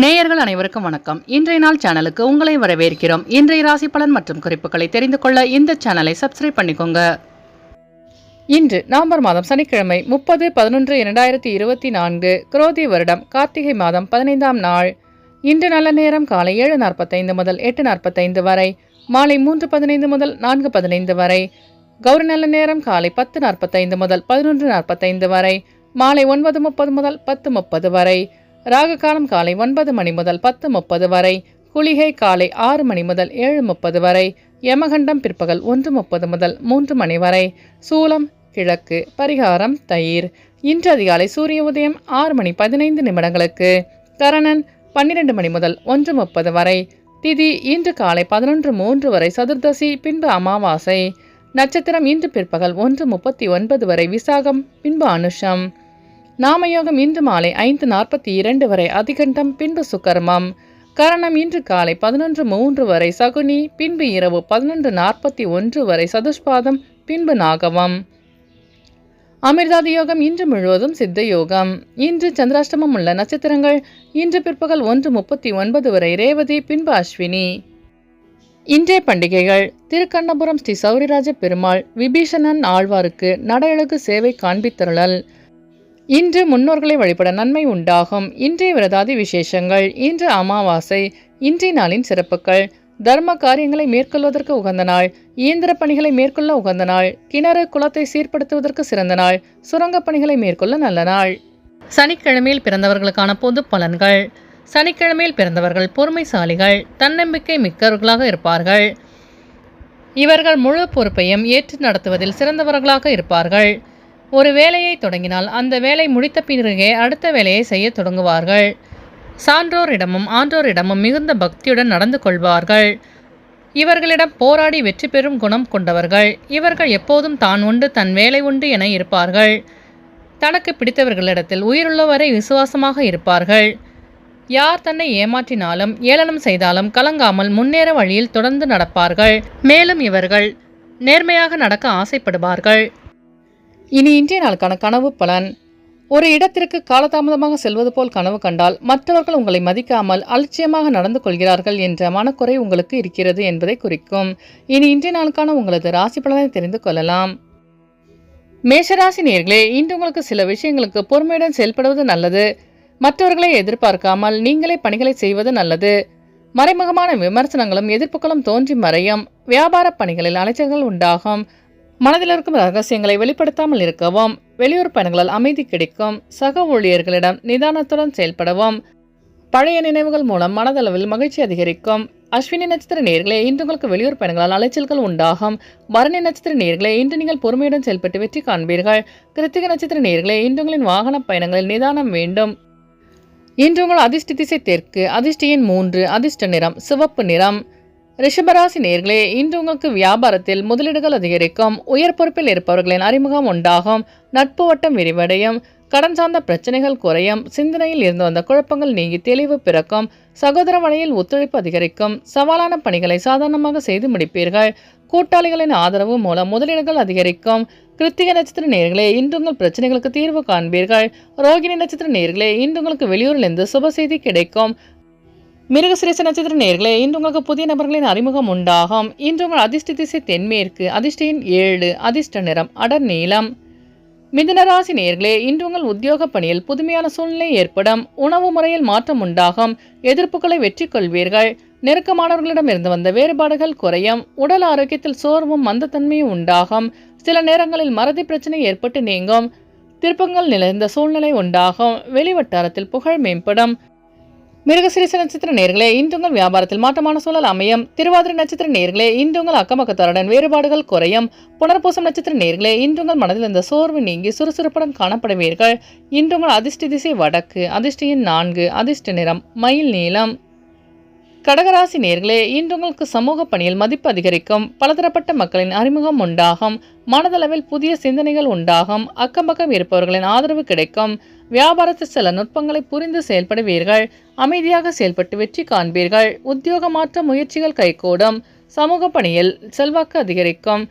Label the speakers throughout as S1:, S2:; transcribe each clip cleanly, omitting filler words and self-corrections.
S1: நேயர்கள் அனைவருக்கும் வணக்கம். இன்றைய நாள் சேனலுக்கு உங்களை வரவேற்கிறோம். இன்றைய ராசி பலன் மற்றும் குறிப்புகளை தெரிந்து கொள்ள இந்த சேனலை சப்ஸ்கிரைப் பண்ணிக்கோங்க. இன்று நவம்பர் மாதம் சனிக்கிழமை 30/11/2024 குரோதி வருடம் கார்த்திகை மாதம் 15ஆம் நாள். இன்று நல்ல நேரம் காலை 7:45 முதல் 8:45 வரை, மாலை 3:15 முதல் 4:15 வரை. கௌரி நல்ல நேரம் காலை 10:45 முதல் 11:45 வரை, மாலை 9:30 முதல் 10:30 வரை. ராகு காலம் காலை 9 மணி முதல் 10:30 வரை, குளிகை காலை 6 மணி முதல் 7:30 வரை, யமகண்டம் பிற்பகல் 1:30 முதல் 3 மணி வரை, சூலம் கிழக்கு, பரிகாரம் தயிர். இன்று அதிகாலை சூரிய உதயம் 6 மணி 15 நிமிடங்களுக்கு, கரணன் 12 மணி முதல் 1:30 வரை, திதி இன்று காலை 11:03 வரை, சதுர்தசி பின்பு அமாவாசை. நட்சத்திரம் இன்று பிற்பகல் 1:39 வரை, விசாகம் பின்பு அனுஷம். நாமயோகம் இன்று மாலை 5:42 வரை, அதிகண்டம் பின்பு சுக்கரமம். கரணம் இன்று காலை 11:03 வரை, சகுனி பின்பு இரவு 11:41 வரை, சதுஷ்பாதம் பின்பு நாகவம். அமிர்தாதி யோகம் இன்று முழுவதும் சித்த யோகம். இன்று சந்திராஷ்டமம் உள்ள நட்சத்திரங்கள் இன்று பிற்பகல் 1:39 வரை, ரேவதி பின்பு அஸ்வினி. இன்றைய பண்டிகைகள்: திருக்கண்ணபுரம் ஸ்ரீ சௌரிராஜ பெருமாள் விபீஷணன் ஆழ்வாருக்கு நடையழகு சேவை காண்பித்தருளல். இன்று முன்னோர்களை வழிபட நன்மை உண்டாகும். இன்றைய விரதாதி விசேஷங்கள்: இன்று அமாவாசை. இன்றைய நாளின் சிறப்புகள்: தர்ம காரியங்களை மேற்கொள்வதற்கு உகந்த நாள், இயந்திர பணிகளை மேற்கொள்ள உகந்த நாள், கிணறு குளத்தை சீர்படுத்துவதற்கு சிறந்த நாள், சுரங்க பணிகளை மேற்கொள்ள நல்ல நாள். சனிக்கிழமையில் பிறந்தவர்களுக்கான பொது பலன்கள்: சனிக்கிழமையில் பிறந்தவர்கள் பொறுமைசாலிகள், தன்னம்பிக்கை மிக்கவர்களாக இருப்பார்கள். இவர்கள் முழு பொறுப்பையும் ஏற்று நடத்துவதில் சிறந்தவர்களாக இருப்பார்கள். ஒரு வேலையை தொடங்கினால் அந்த வேலை முடித்த பிறகே அடுத்த வேலையை செய்ய தொடங்குவார்கள். சான்றோரிடமும் ஆன்றோரிடமும் மிகுந்த பக்தியுடன் நடந்து கொள்வார்கள். இவர்களிடம் போராடி வெற்றி பெறும் குணம் கொண்டவர்கள். இவர்கள் எப்போதும் தான் உண்டு தன் வேலை உண்டு என இருப்பார்கள். தனக்கு பிடித்தவர்களிடத்தில் உயிருள்ளவரை விசுவாசமாக இருப்பார்கள். யார் தன்னை ஏமாற்றினாலும் ஏளனம் செய்தாலும் கலங்காமல் முன்னேற வழியில் தொடர்ந்து நடப்பார்கள். மேலும் இவர்கள் நேர்மையாக நடக்க ஆசைப்படுவார்கள். இனி இன்றைய நாளுக்கான கனவு பலன்: ஒரு இடத்திற்கு காலதாமதமாக செல்வது போல் கனவு கண்டால் மற்றவர்கள் உங்களை மதிக்காமல் அலட்சியமாக நடந்து கொள்கிறார்கள் என்ற மனக்குறை உங்களுக்கு இருக்கிறது என்பதை குறிக்கும். இனி இன்றைய நாளுக்கான உங்களது ராசி பலனை தெரிந்து கொள்ளலாம். மேஷராசி நேயர்களே, இன்று உங்களுக்கு சில விஷயங்களுக்கு பொறுமையுடன் செயல்படுவது நல்லது. மற்றவர்களை எதிர்பார்க்காமல் நீங்களே பணிகளை செய்வது நல்லது. மறைமுகமான விமர்சனங்களும் எதிர்ப்புகளும் தோன்றி மறையும். வியாபார பணிகளில் அலைச்சல்கள் உண்டாகும். மனதில் இருக்கும் ரகசியங்களை வெளிப்படுத்தாமல் இருக்கவும். வெளியூர் பயணங்களால் அமைதி கிடைக்கும். சக ஊழியர்களிடம் நிதானத்துடன் செயல்படவும். பழைய நினைவுகள் மூலம் மனதளவில் மகிழ்ச்சி அதிகரிக்கும். அஸ்வினி நட்சத்திர நேயர்களே, இன்று உங்களுக்கு வெளியூர் பயணங்களால் அலைச்சல்கள் உண்டாகும். பரணி நட்சத்திர நேயர்களே, இன்று நீங்கள் பொறுமையுடன் செயல்பட்டு வெற்றி காண்பீர்கள். கிருத்திகை நட்சத்திர நேயர்களே, இன்று உங்களின் வாகன பயணங்களில் நிதானம் வேண்டும். இன்று உங்கள் அதிர்ஷ்ட திசை தெற்கு, அதிர்ஷ்ட எண் 3, அதிர்ஷ்ட நிறம் சிவப்பு நிறம். ரிஷபராசி நேயர்களே, இன்று உங்களுக்கு வியாபாரத்தில் முதலீடுகள் அதிகரிக்கும். உயர் பொறுப்பில் இருப்பவர்களின் அறிமுகம் உண்டாகும். நட்பு வட்டம் விரிவடையும். கடன் சார்ந்த பிரச்சனைகள் குறையும். சிந்தனையில் இருந்து வந்த குழப்பங்கள் நீங்கி தெளிவு பிறக்கும். சகோதர வழியில் ஒத்துழைப்பு அதிகரிக்கும். சவாலான பணிகளை சாதாரணமாக செய்து முடிப்பீர்கள். கூட்டாளிகளின் ஆதரவு மூலம் முதலீடுகள் அதிகரிக்கும். கிருத்திகை நட்சத்திர நேயர்களே, இன்று உங்கள் பிரச்சனைகளுக்கு தீர்வு காண்பீர்கள். ரோகிணி நட்சத்திர நேயர்களே, இன்று உங்களுக்கு வெளியூரிலிருந்து சுப செய்தி கிடைக்கும். மிருகசிரேச நட்சத்திர நேயர்களே, இன்று உங்களுக்கு புதிய நபர்களின் அறிமுகம் உண்டாகும். இன்று உங்கள் அதிர்ஷ்ட திசை தென்மேற்கு, அதிர்ஷ்ட எண் 7, அதிர்ஷ்ட நிறம் அடர் நீலம். மிதுனராசி நேயர்களே, இன்று உங்கள் உத்தியோக பணியில் புதுமையான சூழ்நிலை ஏற்படும். உணவு முறையில் மாற்றம் உண்டாகும். எதிர்ப்புகளை வெற்றி கொள்வீர்கள். நெருக்கமானவர்களிடம் இருந்து வந்த வேறுபாடுகள் குறையும். உடல் ஆரோக்கியத்தில் சோர்வும் மந்தத்தன்மையும் உண்டாகும். சில நேரங்களில் மறதி பிரச்சனை ஏற்பட்டு நீங்கும். திருப்பங்கள் நிறைந்த சூழ்நிலை உண்டாகும். வெளிவட்டாரத்தில் புகழ் மேம்படும். மிருகசிரீச நட்சத்திர நேயர்களே, இன்று உங்கள் வியாபாரத்தில் மாற்றமான சூழல் அமையும். திருவாதிரை நட்சத்திர நேயர்களே, இன்று உங்கள் அக்கமக்கத்தாருடன் வேறுபாடுகள் குறையும். புனர்பூசம் நட்சத்திர நேயர்களே, இன்று உங்கள் மனதில் இருந்த சோர்வு நீங்கி சுறுசுறுப்புடன் காணப்படுவீர்கள். இன்று உங்கள் அதிர்ஷ்ட திசை வடக்கு, அதிர்ஷ்ட எண் 4, அதிர்ஷ்ட நிறம் மயில் நீலம். கடகராசி நேயர்களே, இன்று உங்களுக்கு சமூக பணியில் மதிப்பு அதிகரிக்கும். பலதரப்பட்ட மக்களின் அறிமுகம் உண்டாகும். மனதளவில் புதிய சிந்தனைகள் உண்டாகும். அக்கம்பக்கம் இருப்பவர்களின் ஆதரவு கிடைக்கும். வியாபாரத்தில் சில நுட்பங்களை புரிந்து செயல்படுவீர்கள். அமைதியாக செயல்பட்டு வெற்றி காண்பீர்கள். உத்தியோக மாற்ற முயற்சிகள் கைகூடும். சமூக பணியில் செல்வாக்கு அதிகரிக்கும்.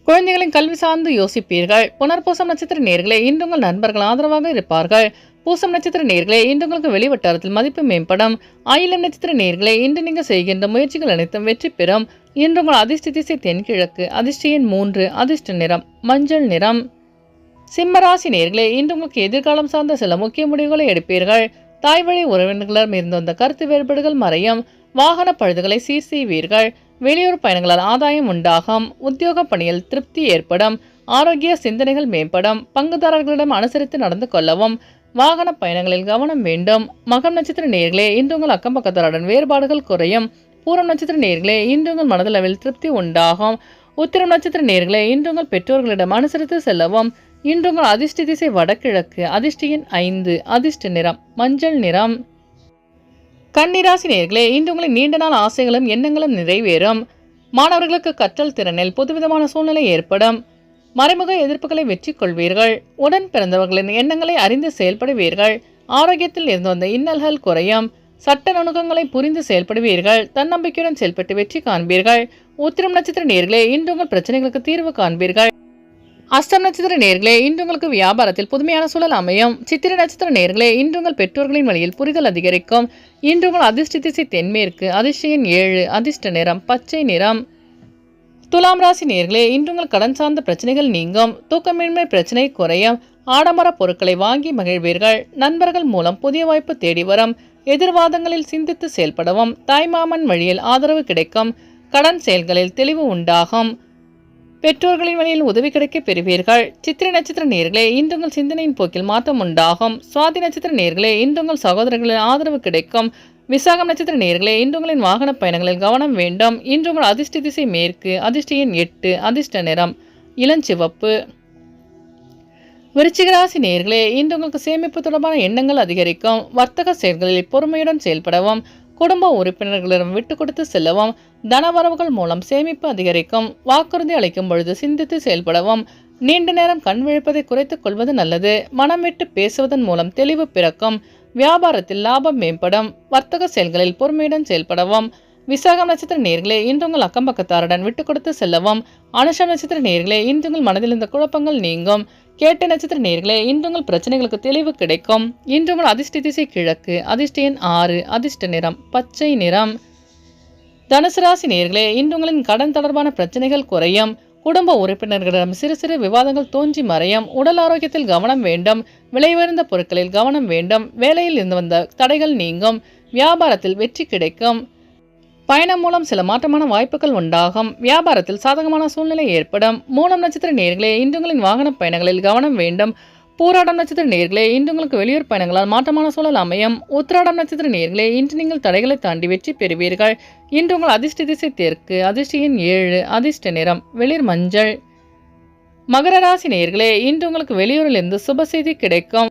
S1: குழந்தைகளின் கல்வி சார்ந்து யோசிப்பீர்கள். புனர்பூசம் நட்சத்திர நேயர்களே, இன்று உங்கள் நண்பர்கள் ஆதரவாக இருப்பார்கள். பூசம் நட்சத்திர நேயர்களே இன்று உங்களுக்கு வெளிவட்டாரத்தில் மதிப்பு மேம்படும். ஆயிலம் நட்சத்திர நேயர்களே இன்று நீங்கள் செய்கின்ற முயற்சிகள் அனைத்தும் வெற்றி பெறும். இன்று உங்கள் அதிர்ஷ்ட திசை தென்கிழக்கு. அதிர்ஷ்ட எண் 3. அதிர்ஷ்ட நிறம் மஞ்சள் நிறம். சிம்மராசி நேயர்களே இன்று உங்களுக்கு எதிர்காலம் சார்ந்த சில முக்கிய முடிவுகளை எடுப்பீர்கள். தாய் வழி உறவினர்களிடம் இருந்து வந்த கருத்து வேறுபாடுகள் மறையும். வாகன பழுதுகளை சீர் செய்வீர்கள். வெளியூர் பயணங்களால் ஆதாயம் உண்டாகும். உத்தியோக பணியில் திருப்தி ஏற்படும். ஆரோக்கிய சிந்தனைகள் மேம்படும். பங்குதாரர்களிடம் அனுசரித்து நடந்து கொள்ளவும். வாகன பயணங்களில் கவனம் வேண்டும். மகம் நட்சத்திர நேயர்களே இன்று உங்கள் அக்கம் பக்கத்தாருடன் வேறுபாடுகள் குறையும். பூரம் நட்சத்திர நேயர்களே இன்று உங்கள் மனதளவில் திருப்தி உண்டாகும். உத்திரம் நட்சத்திர நேயர்களே இன்று உங்கள் பெற்றோர்களிடம் அனுசரித்து செல்லவும். இன்று உங்கள் அதிர்ஷ்ட திசை வடகிழக்கு. அதிர்ஷ்ட எண் 5. அதிர்ஷ்ட நிறம் மஞ்சள் நிறம். கன்னிராசி நேயர்களே இன்று உங்களின் நீண்ட நாள் ஆசைகளும் எண்ணங்களும் நிறைவேறும். மாணவர்களுக்கு கற்றல் திறனில் புதுவிதமான சூழ்நிலை ஏற்படும். மறைமுக எதிர்ப்புகளை வெற்றி கொள்வீர்கள். உடன் பிறந்தவர்களின் எண்ணங்களை அறிந்து செயல்படுவீர்கள். ஆரோக்கியத்தில் இருந்து வந்த இன்னல்கள் குறையும். சட்ட நுணுக்கங்களை புரிந்து செயல்படுவீர்கள். தன்னம்பிக்கையுடன் செயல்பட்டு வெற்றி காண்பீர்கள். உத்திரம் நட்சத்திர நேயர்களே இன்று உங்கள் பிரச்சனைகளுக்கு தீர்வு காண்பீர்கள். அஸ்தம் நட்சத்திர நேயர்களே இன்று உங்களுக்கு வியாபாரத்தில் புதுமையான சூழல் அமையும். சித்திரை நட்சத்திர நேயர்களே இன்று உங்கள் பெற்றோர்களின் வழியில் புரிதல் அதிகரிக்கும். இன்று உங்கள் அதிர்ஷ்ட திசை தென்மேற்கு. அதிர்ஷ்ட எண் 7. அதிர்ஷ்ட நிறம் பச்சை நிறம். துலாம் ராசி நேயர்களே இன்று உங்கள் கடன் சார்ந்த பிரச்சனைகள் நீங்கும். தூக்கமின்மை பிரச்சனை குறையும். ஆடம்பர பொருட்களை வாங்கி மகிழ்வீர்கள். நண்பர்கள் மூலம் புதிய வாய்ப்பு தேடி வரும். எதிர்வாதங்களில் சிந்தித்து செயல்படவும். தாய்மாமன் வழியில் ஆதரவு கிடைக்கும். கடன் செயல்களில் தெளிவு உண்டாகும். பெற்றோர்களின் வழியில் உதவி கிடைக்க பெறுவீர்கள். சித்திரை நட்சத்திர நேயர்களே இன்று உங்கள் சிந்தனையின் போக்கில் மாற்றம் உண்டாகும். சுவாதி நட்சத்திர நேயர்களே இன்று உங்கள் சகோதரர்களின் ஆதரவு கிடைக்கும். விசாகம் நட்சத்திர நேயர்களே இன்று உங்களின் வாகன பயணங்களில் கவனம் வேண்டும். இன்று உங்கள் அதிர்ஷ்ட திசை மேற்கு. அதிர்ஷ்ட எண் 8. அதிர்ஷ்ட நிறம் இளஞ்சிவப்பு. விருச்சிக ராசி நேயர்களே இன்று உங்களுக்கு சேமிப்பு தொடர்பான எண்ணங்கள் அதிகரிக்கும். வர்த்தக செயல்களில் பொறுமையுடன் செயல்படவும். குடும்ப உறுப்பினர்களிடம் விட்டு கொடுத்து செல்லவும். தனவரவுகள் மூலம் சேமிப்பு அதிகரிக்கும். வாக்குறுதி அளிக்கும் பொழுது சிந்தித்து செயல்படவும். நீண்ட நேரம் கண் விழிப்பதை குறைத்துக் கொள்வது நல்லது. மனம் விட்டு பேசுவதன் மூலம் தெளிவு பிறக்கும். வியாபாரத்தில் லாபம் மேம்படும். வர்த்தக செயல்களில் பொறுமையுடன் செயல்படவும். விசாகம் நட்சத்திர நேயர்களே இன்று உங்கள் அக்கம் பக்கத்தாருடன் விட்டு கொடுத்து செல்லவும். அனுஷம் நட்சத்திர நேயர்களே இன்று உங்கள் மனதில் இருந்த குழப்பங்கள் நீங்கும். கேட்ட நட்சத்திர நேயர்களே இன்று உங்கள் பிரச்சனைகளுக்கு தெளிவு கிடைக்கும். இன்று உங்கள் அதிர்ஷ்ட திசை கிழக்கு. அதிர்ஷ்ட எண் 6. அதிர்ஷ்ட நிறம் பச்சை நிறம். தனுசு ராசி நேயர்களே இன்று உங்களின் கடன் தொடர்பான பிரச்சனைகள் குறையும். குடும்ப உறுப்பினர்களிடம் சிறு சிறு விவாதங்கள் தோன்றி மறையும். உடல் ஆரோக்கியத்தில் கவனம் வேண்டும். விலை உயர்ந்த பொருட்களில் கவனம் வேண்டும். வேலையில் இருந்து வந்த தடைகள் நீங்கும். வியாபாரத்தில் வெற்றி கிடைக்கும். பயணம் மூலம் சில மாற்றமான வாய்ப்புகள் உண்டாகும். வியாபாரத்தில் சாதகமான சூழ்நிலை ஏற்படும். மூலம் நட்சத்திர நேயர்களே இன்று உங்களின் வாகன பயணங்களில் கவனம் வேண்டும். பூராடம் நட்சத்திர நேயர்களே இன்று உங்களுக்கு வெளியூர் பயணங்களால் மாற்றமான சூழல் அமையும். உத்திராடம் நட்சத்திர நேயர்களே இன்று நீங்கள் தடைகளை தாண்டி வெற்றி பெறுவீர்கள். இன்று உங்கள் அதிர்ஷ்ட திசை தெற்கு. அதிர்ஷ்ட எண் 7. அதிர்ஷ்ட நிறம் வெளிர் மஞ்சள். மகர ராசி நேயர்களே இன்று உங்களுக்கு வெளியூரிலிருந்து சுப செய்தி கிடைக்கும்.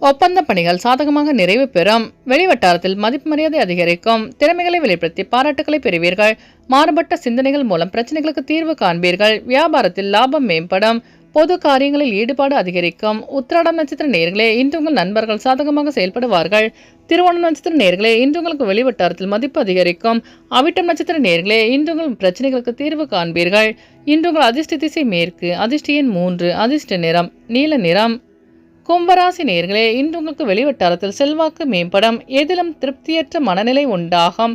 S1: ஒப்பந்த பணிகள் சாதகமாக நிறைவு பெறும். வெளிவட்டாரத்தில் மதிப்பு மரியாதை அதிகரிக்கும். திறமைகளை வெளிப்படுத்தி பாராட்டுகளை பெறுவீர்கள். மாறுபட்ட சிந்தனைகள் மூலம் பிரச்சனைகளுக்கு தீர்வு காண்பீர்கள். வியாபாரத்தில் லாபம் மேம்படும். பொது காரியங்களில் ஈடுபாடு அதிகரிக்கும். உத்திராடம் நட்சத்திர நேயர்களே இன்று உங்கள் நண்பர்கள் சாதகமாக செயல்படுவார்கள். திருவோணம் நட்சத்திர நேயர்களே இன்று உங்களுக்கு வெளிவட்டாரத்தில் மதிப்பு அதிகரிக்கும். அவிட்டம் நட்சத்திர நேயர்களே இன்று உங்கள் பிரச்சனைகளுக்கு தீர்வு காண்பீர்கள். இன்று உங்கள் அதிர்ஷ்ட திசை மேற்கு. அதிர்ஷ்ட எண் 3. அதிர்ஷ்ட நிறம் நீல நிறம். கும்பராசி நேயர்களே இன்று உங்களுக்கு வெளிவட்டாரத்தில் செல்வாக்கு மேம்படும். எதிலும் திருப்தியற்ற மனநிலை உண்டாகும்.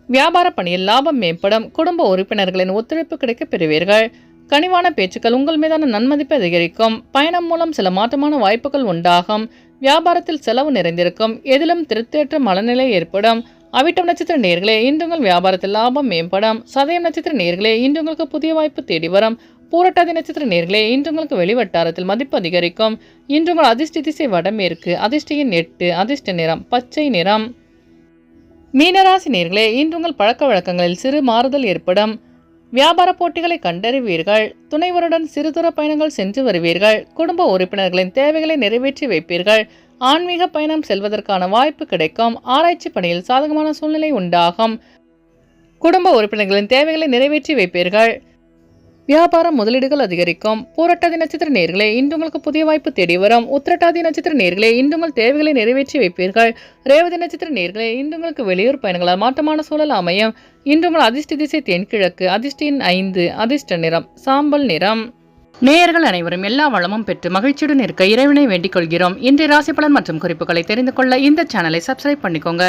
S1: வியாபார பணியில் லாபம் மேம்படும். குடும்ப உறுப்பினர்களின் ஒத்துழைப்பு கிடைக்க பெறுவீர்கள். கனிவான பேச்சுக்கள் உங்கள் மீதான நன்மதிப்பை அதிகரிக்கும். பயணம் மூலம் சில மாற்றமான வாய்ப்புகள் உண்டாகும். வியாபாரத்தில் செலவு நிறைந்திருக்கும். எதிலும் திருப்தியற்ற மனநிலை ஏற்படும். அவிட்டம் நட்சத்திர நேயர்களே இன்று உங்கள் வியாபாரத்தில் லாபம் மேம்படும். சதயம் நட்சத்திர நேயர்களே இன்று உங்களுக்கு புதிய வாய்ப்பு தேடி வரும். பூரட்டாதி நட்சத்திர நேயர்களே இன்று உங்களுக்கு வெளிவட்டாரத்தில் மதிப்பு அதிகரிக்கும். இன்று உங்கள் அதிர்ஷ்ட திசை வடமேற்கு. அதிர்ஷ்ட எண் 8. அதிர்ஷ்ட நிறம் பச்சை நிறம். மீனராசி நேயர்களே இன்று உங்கள் பழக்க வழக்கங்களில் சிறு மாறுதல் ஏற்படும். வியாபார போட்டிகளை கண்டறிவீர்கள். துணைவருடன் சிறுதூர பயணங்கள் சென்று வருவீர்கள். குடும்ப உறுப்பினர்களின் தேவைகளை நிறைவேற்றி வைப்பீர்கள். ஆன்மீக பயணம் செல்வதற்கான வாய்ப்பு கிடைக்கும். ஆராய்ச்சி பணியில் சாதகமான சூழ்நிலை உண்டாகும். குடும்ப உறுப்பினர்களின் தேவைகளை நிறைவேற்றி வைப்பீர்கள். வியாபார முதலீடுகள் அதிகரிக்கும். பூரட்டாதி நட்சத்திர நேயர்களே இன்று உங்களுக்கு புதிய வாய்ப்பு தேடி வரும். உத்திரட்டாதி நட்சத்திர நேயர்களே இன்று உங்கள் தேவைகளை நிறைவேற்றி வைப்பீர்கள். ரேவதி நட்சத்திர நேயர்களே இன்று உங்களுக்கு வெளியூர் பயணங்களால் மாற்றமான சூழல் அமையும். இன்று உங்கள் அதிர்ஷ்ட திசை தென்கிழக்கு. அதிர்ஷ்ட எண் 5. அதிர்ஷ்ட நிறம் சாம்பல் நிறம். நேயர்கள் அனைவரும் எல்லா வளமும் பெற்று மகிழ்ச்சியுடன் இருக்க இறைவனை வேண்டிக் கொள்கிறோம். இன்றைய ராசி பலன் மற்றும் குறிப்புகளை தெரிந்து கொள்ள இந்த சேனலை சப்ஸ்கிரைப் பண்ணிக்கோங்க.